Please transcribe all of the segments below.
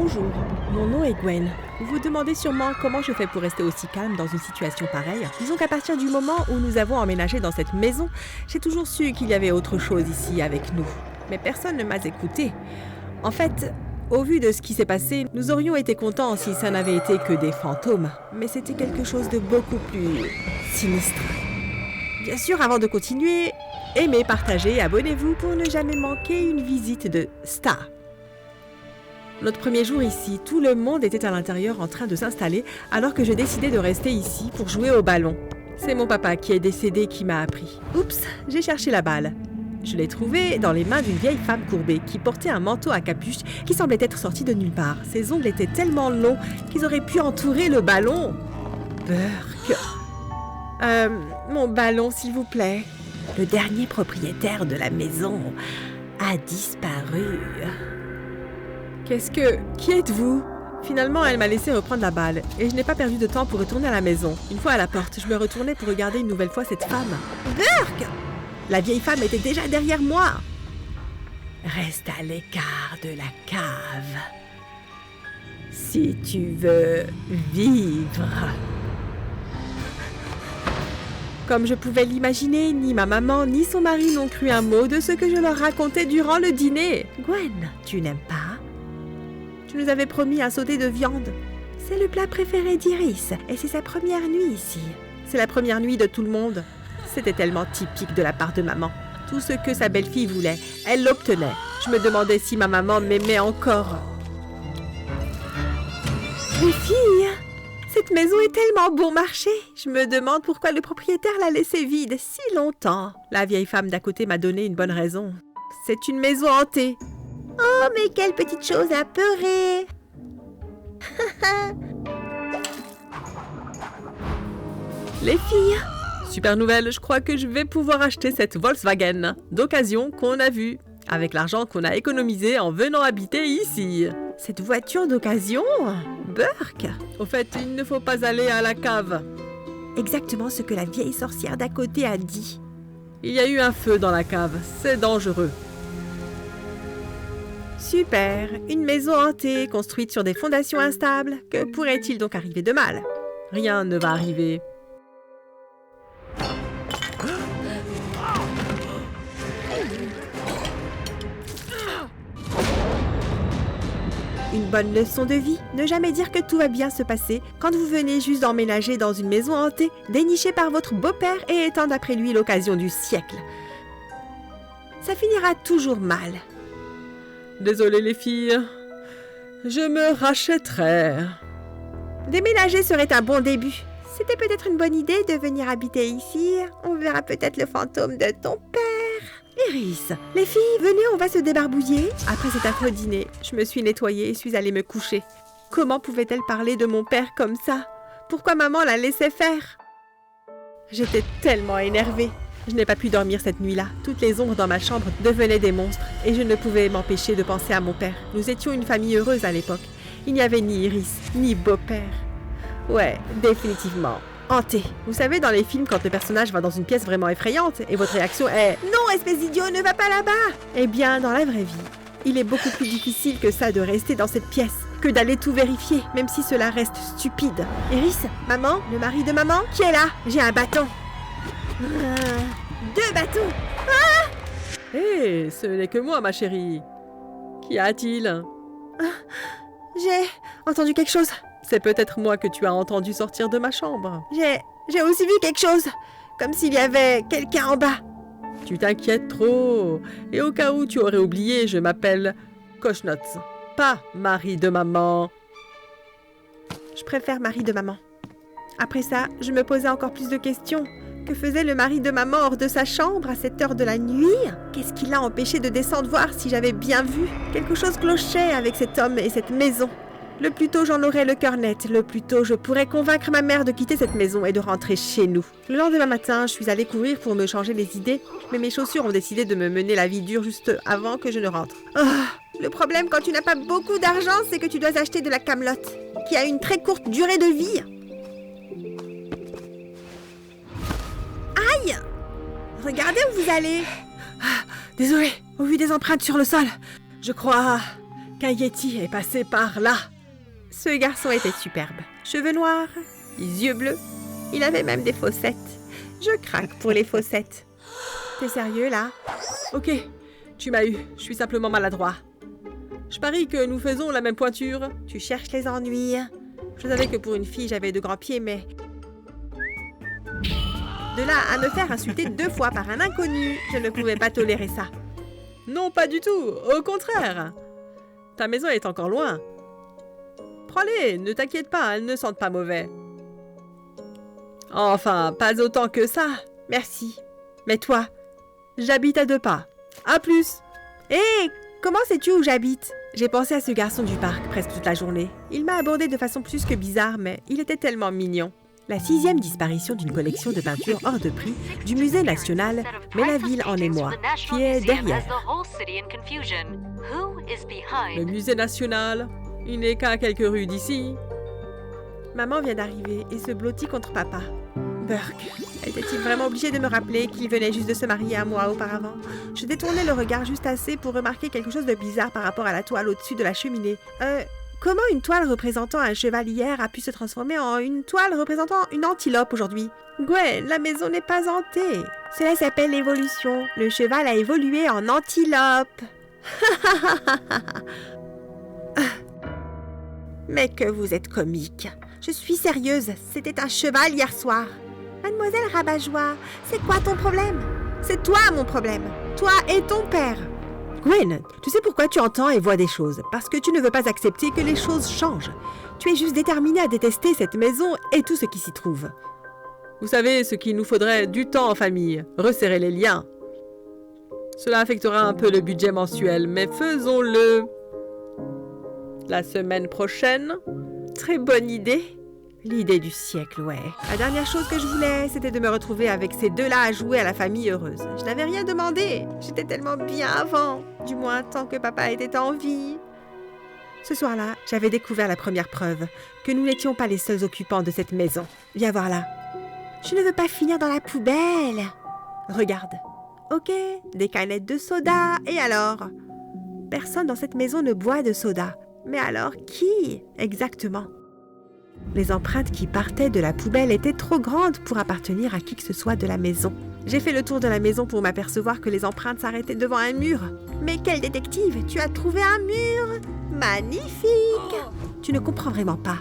Bonjour, mon nom est Gwen. Vous vous demandez sûrement comment je fais pour rester aussi calme dans une situation pareille. Disons qu'à partir du moment où nous avons emménagé dans cette maison, j'ai toujours su qu'il y avait autre chose ici avec nous. Mais personne ne m'a écouté. En fait, au vu de ce qui s'est passé, nous aurions été contents si ça n'avait été que des fantômes. Mais c'était quelque chose de beaucoup plus sinistre. Bien sûr, avant de continuer, aimez, partagez, abonnez-vous pour ne jamais manquer une visite de Star. Notre premier jour ici, tout le monde était à l'intérieur en train de s'installer alors que je décidais de rester ici pour jouer au ballon. C'est mon papa qui est décédé qui m'a appris. Oups, j'ai cherché la balle. Je l'ai trouvée dans les mains d'une vieille femme courbée qui portait un manteau à capuche qui semblait être sorti de nulle part. Ses ongles étaient tellement longs qu'ils auraient pu entourer le ballon. Burk. Mon ballon, s'il vous plaît. Le dernier propriétaire de la maison a disparu. Qui êtes-vous? Finalement, elle m'a laissé reprendre la balle et je n'ai pas perdu de temps pour retourner à la maison. Une fois à la porte, je me retournais pour regarder une nouvelle fois cette femme. Burk! La vieille femme était déjà derrière moi. Reste à l'écart de la cave. Si tu veux vivre. Comme je pouvais l'imaginer, ni ma maman ni son mari n'ont cru un mot de ce que je leur racontais durant le dîner. Gwen, tu n'aimes pas? Tu nous avais promis un sauté de viande. C'est le plat préféré d'Iris et c'est sa première nuit ici. C'est la première nuit de tout le monde. C'était tellement typique de la part de maman. Tout ce que sa belle-fille voulait, elle l'obtenait. Je me demandais si ma maman m'aimait encore. Les filles, cette maison est tellement bon marché. Je me demande pourquoi le propriétaire l'a laissée vide si longtemps. La vieille femme d'à côté m'a donné une bonne raison. C'est une maison hantée. Oh, mais quelle petite chose apeurée. Les filles, super nouvelle, je crois que je vais pouvoir acheter cette Volkswagen d'occasion qu'on a vue, avec l'argent qu'on a économisé en venant habiter ici. Cette voiture d'occasion? Burk? Au fait, il ne faut pas aller à la cave. Exactement ce que la vieille sorcière d'à côté a dit. Il y a eu un feu dans la cave, c'est dangereux. Super, une maison hantée, construite sur des fondations instables. Que pourrait-il donc arriver de mal? Rien ne va arriver. Une bonne leçon de vie, ne jamais dire que tout va bien se passer quand vous venez juste d'emménager dans une maison hantée, dénichée par votre beau-père et étant d'après lui l'occasion du siècle. Ça finira toujours mal. Désolée les filles, je me rachèterai. Déménager serait un bon début. C'était peut-être une bonne idée de venir habiter ici. On verra peut-être le fantôme de ton père. Iris, les filles, venez, on va se débarbouiller. Après cet affreux dîner, je me suis nettoyée et suis allée me coucher. Comment pouvait-elle parler de mon père comme ça? Pourquoi maman la laissait faire? J'étais tellement énervée. Je n'ai pas pu dormir cette nuit-là. Toutes les ombres dans ma chambre devenaient des monstres et je ne pouvais m'empêcher de penser à mon père. Nous étions une famille heureuse à l'époque. Il n'y avait ni Iris, ni beau-père. Ouais, définitivement. Hanté. Vous savez, dans les films, quand le personnage va dans une pièce vraiment effrayante et votre réaction est « Non, espèce d'idiot, ne va pas là-bas !» Eh bien, dans la vraie vie, il est beaucoup plus difficile que ça de rester dans cette pièce, que d'aller tout vérifier, même si cela reste stupide. Iris, maman, le mari de maman, qui est là? J'ai un bâton. 2 bâtons. Ah! Hé, ce n'est que moi, ma chérie. Qu'y a-t-il? J'ai entendu quelque chose. C'est peut-être moi que tu as entendu sortir de ma chambre. J'ai aussi vu quelque chose. Comme s'il y avait quelqu'un en bas. Tu t'inquiètes trop. Et au cas où tu aurais oublié, je m'appelle Cochenots. Pas mari de maman. Je préfère mari de maman. Après ça, je me posais encore plus de questions. Que faisait le mari de maman hors de sa chambre à cette heure de la nuit? Qu'est-ce qui l'a empêché de descendre voir si j'avais bien vu? Quelque chose clochait avec cet homme et cette maison. Le plus tôt j'en aurai le cœur net, le plus tôt je pourrai convaincre ma mère de quitter cette maison et de rentrer chez nous. Le lendemain matin, je suis allée courir pour me changer les idées, mais mes chaussures ont décidé de me mener la vie dure juste avant que je ne rentre. Le problème quand tu n'as pas beaucoup d'argent, c'est que tu dois acheter de la camelote, qui a une très courte durée de vie. Aïe! Regardez où vous allez. Désolée, au vu des empreintes sur le sol, je crois qu'un Yeti est passé par là. Ce garçon était superbe. Cheveux noirs, yeux bleus. Il avait même des fossettes. Je craque pour les fossettes. T'es sérieux, là? Ok, tu m'as eu. Je suis simplement maladroit. Je parie que nous faisons la même pointure. Tu cherches les ennuis. Je savais que pour une fille, j'avais de grands pieds, mais... De là à me faire insulter 2 fois par un inconnu, je ne pouvais pas tolérer ça. Non, pas du tout. Au contraire. Ta maison est encore loin. Prends-les, ne t'inquiète pas, elles ne sentent pas mauvais. Enfin, pas autant que ça. Merci. Mais toi, j'habite à 2 pas. À plus. Hé, comment sais-tu où j'habite? J'ai pensé à ce garçon du parc presque toute la journée. Il m'a abordé de façon plus que bizarre, mais il était tellement mignon. La 6e disparition d'une collection de peintures hors de prix du Musée national met la ville en émoi, qui est derrière. Le Musée national, il n'est qu'à quelques rues d'ici. Maman vient d'arriver et se blottit contre papa. Burke, était-il vraiment obligé de me rappeler qu'il venait juste de se marier un mois auparavant? Je détournais le regard juste assez pour remarquer quelque chose de bizarre par rapport à la toile au-dessus de la cheminée. Comment une toile représentant un cheval hier a pu se transformer en une toile représentant une antilope aujourd'hui? Gwen, la maison n'est pas hantée. Cela s'appelle l'évolution. Le cheval a évolué en antilope. Mais que vous êtes comique. Je suis sérieuse, c'était un cheval hier soir. Mademoiselle Rabat-Joie, c'est quoi ton problème? C'est toi mon problème. Toi et ton père. Gwen, tu sais pourquoi tu entends et vois des choses? Parce que tu ne veux pas accepter que les choses changent. Tu es juste déterminée à détester cette maison et tout ce qui s'y trouve. Vous savez ce qu'il nous faudrait du temps en famille, resserrer les liens. Cela affectera un peu le budget mensuel, mais faisons-le. La semaine prochaine? Très bonne idée. L'idée du siècle, ouais. La dernière chose que je voulais, c'était de me retrouver avec ces 2-là à jouer à la famille heureuse. Je n'avais rien demandé. J'étais tellement bien avant. Du moins, tant que papa était en vie. Ce soir-là, j'avais découvert la première preuve que nous n'étions pas les seuls occupants de cette maison. Viens voir là. Je ne veux pas finir dans la poubelle. Regarde. Ok, des canettes de soda. Et alors? Personne dans cette maison ne boit de soda. Mais alors, qui exactement? Les empreintes qui partaient de la poubelle étaient trop grandes pour appartenir à qui que ce soit de la maison. J'ai fait le tour de la maison pour m'apercevoir que les empreintes s'arrêtaient devant un mur. Mais quel détective! Tu as trouvé un mur! Magnifique! Tu ne comprends vraiment pas.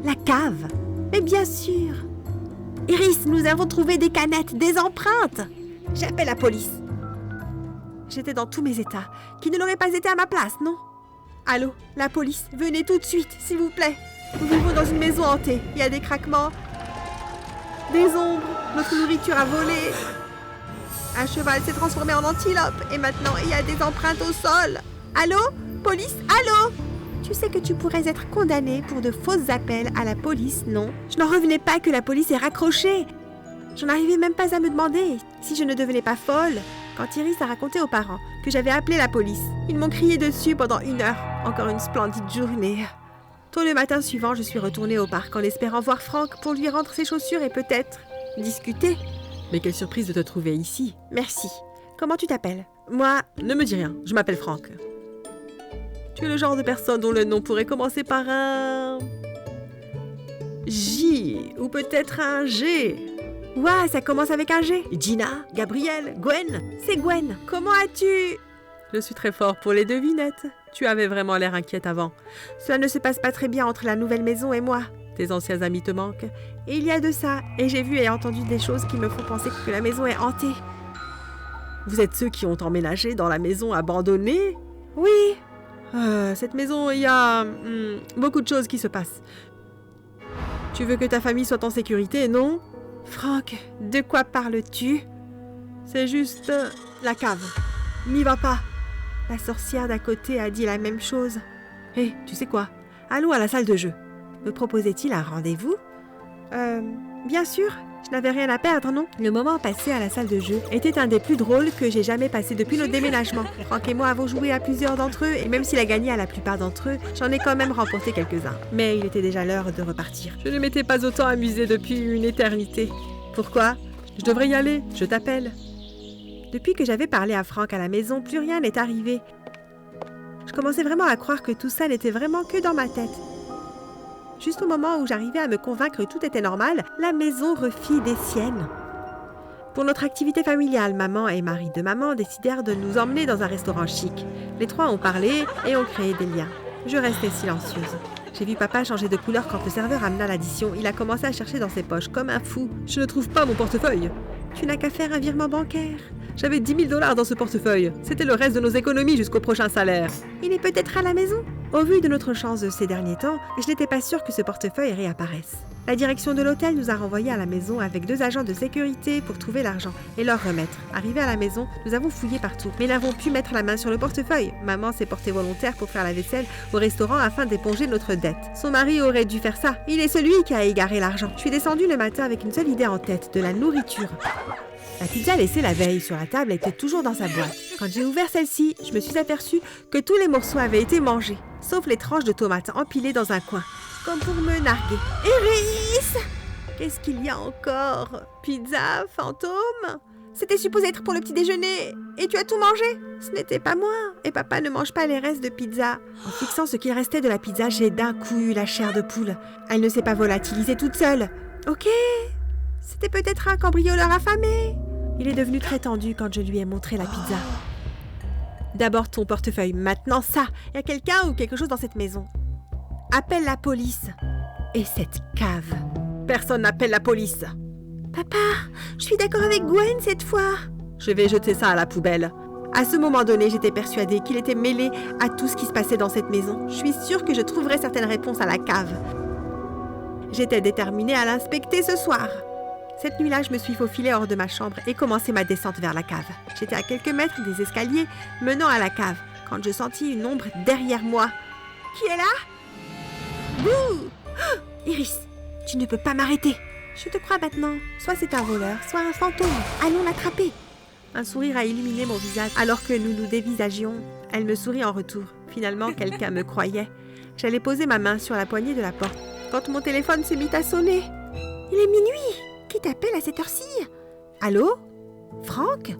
La cave! Mais bien sûr! Iris, nous avons trouvé des canettes, des empreintes! J'appelle la police. J'étais dans tous mes états. Qui ne l'aurait pas été à ma place, non? Allô, la police, venez tout de suite, s'il vous plaît. Nous vivons dans une maison hantée. Il y a des craquements, des ombres, notre nourriture a volé. Un cheval s'est transformé en antilope et maintenant il y a des empreintes au sol. Allô? Police? Allô? Tu sais que tu pourrais être condamné pour de faux appels à la police, non? Je n'en revenais pas que la police ait raccroché. Je n'arrivais même pas à me demander si je ne devenais pas folle. Quand Iris a raconté aux parents que j'avais appelé la police, ils m'ont crié dessus pendant 1 heure. Encore une splendide journée. Tôt le matin suivant, je suis retournée au parc en espérant voir Frank pour lui rendre ses chaussures et peut-être discuter. Mais quelle surprise de te trouver ici. Merci. Comment tu t'appelles? Moi, ne me dis rien, je m'appelle Frank. Tu es le genre de personne dont le nom pourrait commencer par un... J ou peut-être un G. Ouah, ça commence avec un G. Gina, Gabrielle, Gwen. C'est Gwen. Comment as-tu... Je suis très fort pour les devinettes. Tu avais vraiment l'air inquiète avant. Cela ne se passe pas très bien entre la nouvelle maison et moi. Tes anciens amis te manquent. Et il y a de ça. Et j'ai vu et entendu des choses qui me font penser que la maison est hantée. Vous êtes ceux qui ont emménagé dans la maison abandonnée? Oui. Cette maison, il y a beaucoup de choses qui se passent. Tu veux que ta famille soit en sécurité, non? Frank, de quoi parles-tu? C'est juste la cave. N'y va pas. La sorcière d'à côté a dit la même chose. Hé, tu sais quoi? Allons à la salle de jeu. Me proposait-il un rendez-vous? Bien sûr. Je n'avais rien à perdre, non? Le moment passé à la salle de jeu était un des plus drôles que j'ai jamais passé depuis notre déménagement. Frank et moi avons joué à plusieurs d'entre eux, et même s'il a gagné à la plupart d'entre eux, j'en ai quand même remporté quelques-uns. Mais il était déjà l'heure de repartir. Je ne m'étais pas autant amusée depuis une éternité. Pourquoi? Je devrais y aller, je t'appelle. Depuis que j'avais parlé à Frank à la maison, plus rien n'est arrivé. Je commençais vraiment à croire que tout ça n'était vraiment que dans ma tête. Juste au moment où j'arrivais à me convaincre que tout était normal, la maison refit des siennes. Pour notre activité familiale, maman et mari de maman décidèrent de nous emmener dans un restaurant chic. Les trois ont parlé et ont créé des liens. Je restais silencieuse. J'ai vu papa changer de couleur quand le serveur amena l'addition. Il a commencé à chercher dans ses poches comme un fou. « Je ne trouve pas mon portefeuille. »« Tu n'as qu'à faire un virement bancaire. »« J'avais 10 000 $ dans ce portefeuille. C'était le reste de nos économies jusqu'au prochain salaire. »« Il est peut-être à la maison. » Au vu de notre chance de ces derniers temps, je n'étais pas sûre que ce portefeuille réapparaisse. La direction de l'hôtel nous a renvoyés à la maison avec 2 agents de sécurité pour trouver l'argent et leur remettre. Arrivés à la maison, nous avons fouillé partout, mais n'avons pu mettre la main sur le portefeuille. Maman s'est portée volontaire pour faire la vaisselle au restaurant afin d'éponger notre dette. Son mari aurait dû faire ça. Il est celui qui a égaré l'argent. Je suis descendue le matin avec une seule idée en tête, de la nourriture. La pizza laissée la veille sur la table était toujours dans sa boîte. Quand j'ai ouvert celle-ci, je me suis aperçue que tous les morceaux avaient été mangés, sauf les tranches de tomates empilées dans un coin, comme pour me narguer. Iris! Qu'est-ce qu'il y a encore? Pizza, fantôme? C'était supposé être pour le petit déjeuner, et tu as tout mangé? Ce n'était pas moi, et papa ne mange pas les restes de pizza. En fixant ce qu'il restait de la pizza, j'ai d'un coup eu la chair de poule. Elle ne s'est pas volatilisée toute seule. Ok, c'était peut-être un cambrioleur affamé. Il est devenu très tendu quand je lui ai montré la pizza. D'abord ton portefeuille, maintenant ça. Il y a quelqu'un ou quelque chose dans cette maison. Appelle la police. Et cette cave. Personne n'appelle la police. Papa, je suis d'accord avec Gwen cette fois. Je vais jeter ça à la poubelle. À ce moment donné, j'étais persuadée qu'il était mêlé à tout ce qui se passait dans cette maison. Je suis sûre que je trouverais certaines réponses à la cave. J'étais déterminée à l'inspecter ce soir. Cette nuit-là, je me suis faufilée hors de ma chambre et commencé ma descente vers la cave. J'étais à quelques mètres des escaliers menant à la cave, quand je sentis une ombre derrière moi. Qui est là? Bouh! Oh, Iris, tu ne peux pas m'arrêter. Je te crois maintenant. Soit c'est un voleur, soit un fantôme. Allons l'attraper. Un sourire a illuminé mon visage alors que nous nous dévisagions. Elle me sourit en retour. Finalement, quelqu'un me croyait. J'allais poser ma main sur la poignée de la porte quand mon téléphone se mit à sonner. Il est minuit. Qui t'appelle à cette heure-ci? Allô? Franck?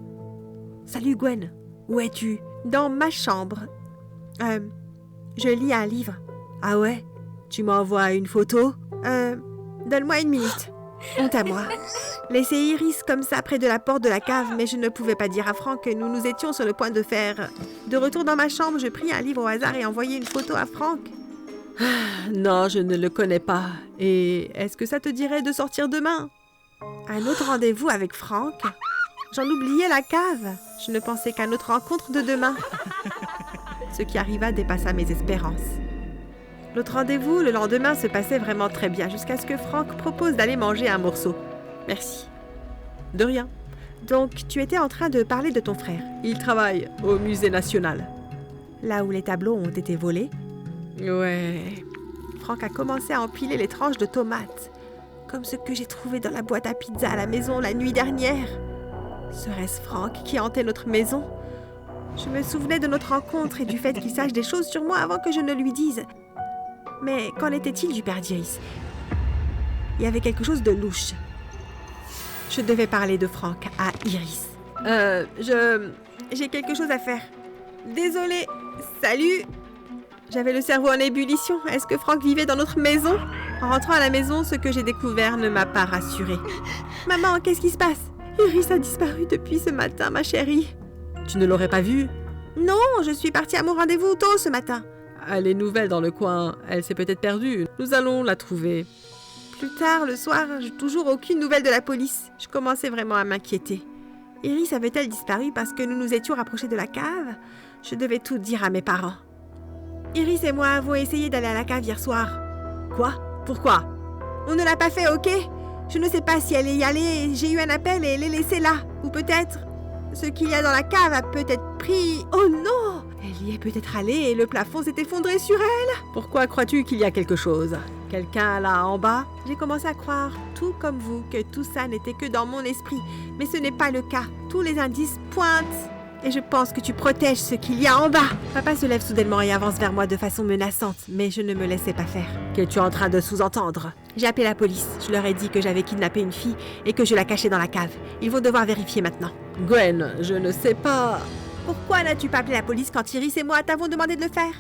Salut Gwen. Où es-tu? Dans ma chambre. Je lis un livre. Ah ouais? Tu m'envoies une photo? Donne-moi une minute. Honte à moi. Laisser Iris comme ça près de la porte de la cave, mais je ne pouvais pas dire à Franck que nous nous étions sur le point de faire. De retour dans ma chambre, je pris un livre au hasard et envoyai une photo à Franck. Non, je ne le connais pas. Et est-ce que ça te dirait de sortir demain? Un autre rendez-vous avec Franck? J'en oubliais la cave. Je ne pensais qu'à notre rencontre de demain. Ce qui arriva dépassa mes espérances. L'autre rendez-vous, le lendemain, se passait vraiment très bien, jusqu'à ce que Franck propose d'aller manger un morceau. Merci. De rien. Donc, tu étais en train de parler de ton frère. Il travaille au musée national. Là où les tableaux ont été volés? Ouais. Franck a commencé à empiler les tranches de tomates, comme ce que j'ai trouvé dans la boîte à pizza à la maison la nuit dernière. Serait-ce Franck qui hantait notre maison? Je me souvenais de notre rencontre et du fait qu'il sache des choses sur moi avant que je ne lui dise. Mais qu'en était-il du père d'Iris? Il y avait quelque chose de louche. Je devais parler de Franck à Iris. J'ai quelque chose à faire. Désolée. Salut. J'avais le cerveau en ébullition. Est-ce que Franck vivait dans notre maison? En rentrant à la maison, ce que j'ai découvert ne m'a pas rassurée. Maman, qu'est-ce qui se passe? Iris a disparu depuis ce matin, ma chérie. Tu ne l'aurais pas vue? Non, je suis partie à mon rendez-vous tôt ce matin. Elle est nouvelle dans le coin. Elle s'est peut-être perdue. Nous allons la trouver. Plus tard, le soir, j'ai toujours aucune nouvelle de la police. Je commençais vraiment à m'inquiéter. Iris avait-elle disparu parce que nous nous étions rapprochés de la cave? Je devais tout dire à mes parents. Iris et moi avons essayé d'aller à la cave hier soir. Quoi? Pourquoi? On ne l'a pas fait, ok? Je ne sais pas si elle est y allée. J'ai eu un appel et elle est laissée là. Ou peut-être, ce qu'il y a dans la cave a peut-être pris... Oh non! Elle y est peut-être allée et le plafond s'est effondré sur elle. Pourquoi crois-tu qu'il y a quelque chose? Quelqu'un là en bas? J'ai commencé à croire, tout comme vous, que tout ça n'était que dans mon esprit. Mais ce n'est pas le cas. Tous les indices pointent. Et je pense que tu protèges ce qu'il y a en bas. Papa se lève soudainement et avance vers moi de façon menaçante, mais je ne me laissais pas faire. Qu'es-tu en train de sous-entendre? J'ai appelé la police. Je leur ai dit que j'avais kidnappé une fille et que je la cachais dans la cave. Ils vont devoir vérifier maintenant. Gwen, je ne sais pas... Pourquoi n'as-tu pas appelé la police quand Iris et moi t'avons demandé de le faire?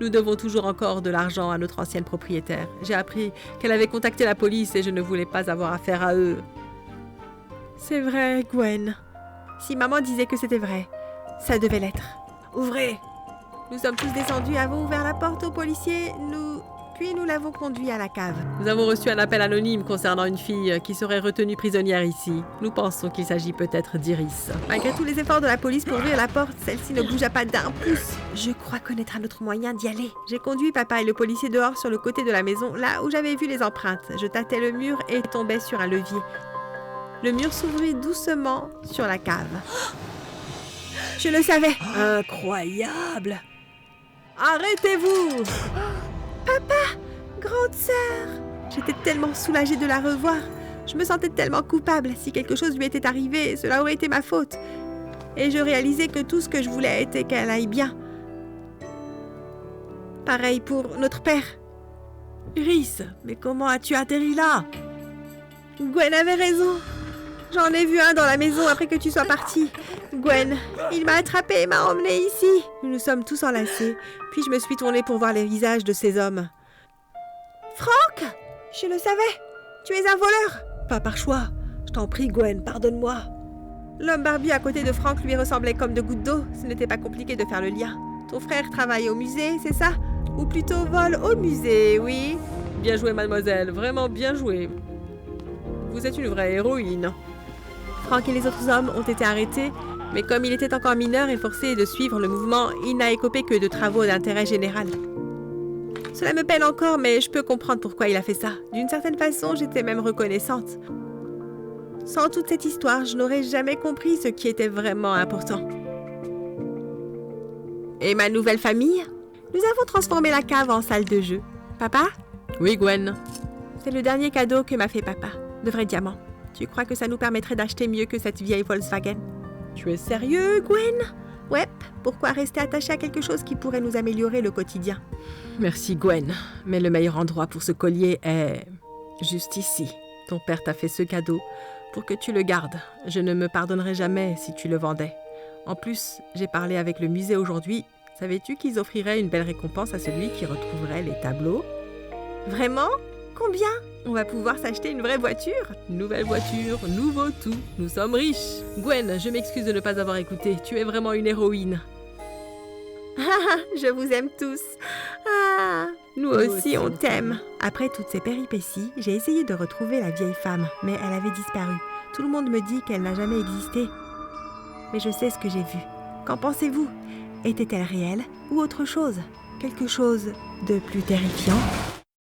Nous devons toujours encore de l'argent à notre ancienne propriétaire. J'ai appris qu'elle avait contacté la police et je ne voulais pas avoir affaire à eux. C'est vrai, Gwen. Si maman disait que c'était vrai, ça devait l'être. Ouvrez! Nous sommes tous descendus, avons ouvert la porte au policier, puis nous l'avons conduit à la cave. Nous avons reçu un appel anonyme concernant une fille qui serait retenue prisonnière ici. Nous pensons qu'il s'agit peut-être d'Iris. Malgré tous les efforts de la police pour ouvrir la porte, celle-ci ne bougea pas d'un pouce. Je crois connaître un autre moyen d'y aller. J'ai conduit papa et le policier dehors sur le côté de la maison, là où j'avais vu les empreintes. Je tâtais le mur et tombais sur un levier. Le mur s'ouvrit doucement sur la cave. Je le savais. Incroyable! Arrêtez-vous! Papa! Grande sœur! J'étais tellement soulagée de la revoir. Je me sentais tellement coupable. Si quelque chose lui était arrivé, cela aurait été ma faute. Et je réalisais que tout ce que je voulais était qu'elle aille bien. Pareil pour notre père. Iris, mais comment as-tu atterri là? Gwen avait raison. J'en ai vu un dans la maison après que tu sois partie. Gwen, il m'a attrapée et m'a emmenée ici. Nous nous sommes tous enlacés, puis je me suis tournée pour voir les visages de ces hommes. Franck! Je le savais! Tu es un voleur! Pas par choix. Je t'en prie, Gwen, pardonne-moi. L'homme barbu à côté de Franck lui ressemblait comme de gouttes d'eau. Ce n'était pas compliqué de faire le lien. Ton frère travaille au musée, c'est ça? Ou plutôt vole au musée, oui? Bien joué, mademoiselle, vraiment bien joué. Vous êtes une vraie héroïne. Franck et les autres hommes ont été arrêtés, mais comme il était encore mineur et forcé de suivre le mouvement, il n'a écopé que de travaux d'intérêt général. Cela me peine encore, mais je peux comprendre pourquoi il a fait ça. D'une certaine façon, j'étais même reconnaissante. Sans toute cette histoire, je n'aurais jamais compris ce qui était vraiment important. Et ma nouvelle famille? Nous avons transformé la cave en salle de jeu. Papa? Oui, Gwen. C'est le dernier cadeau que m'a fait papa. De vrais diamants. Tu crois que ça nous permettrait d'acheter mieux que cette vieille Volkswagen? Tu es sérieux, Gwen? Ouais, pourquoi rester attaché à quelque chose qui pourrait nous améliorer le quotidien? Merci, Gwen, mais le meilleur endroit pour ce collier est juste ici. Ton père t'a fait ce cadeau pour que tu le gardes. Je ne me pardonnerai jamais si tu le vendais. En plus, j'ai parlé avec le musée aujourd'hui. Savais-tu qu'ils offriraient une belle récompense à celui qui retrouverait les tableaux? Vraiment? Combien? On va pouvoir s'acheter une vraie voiture? Nouvelle voiture, nouveau tout. Nous sommes riches. Gwen, je m'excuse de ne pas avoir écouté. Tu es vraiment une héroïne. Je vous aime tous. Nous aussi, on t'aime. Après toutes ces péripéties, j'ai essayé de retrouver la vieille femme, mais elle avait disparu. Tout le monde me dit qu'elle n'a jamais existé. Mais je sais ce que j'ai vu. Qu'en pensez-vous? Était-elle réelle ou autre chose? Quelque chose de plus terrifiant?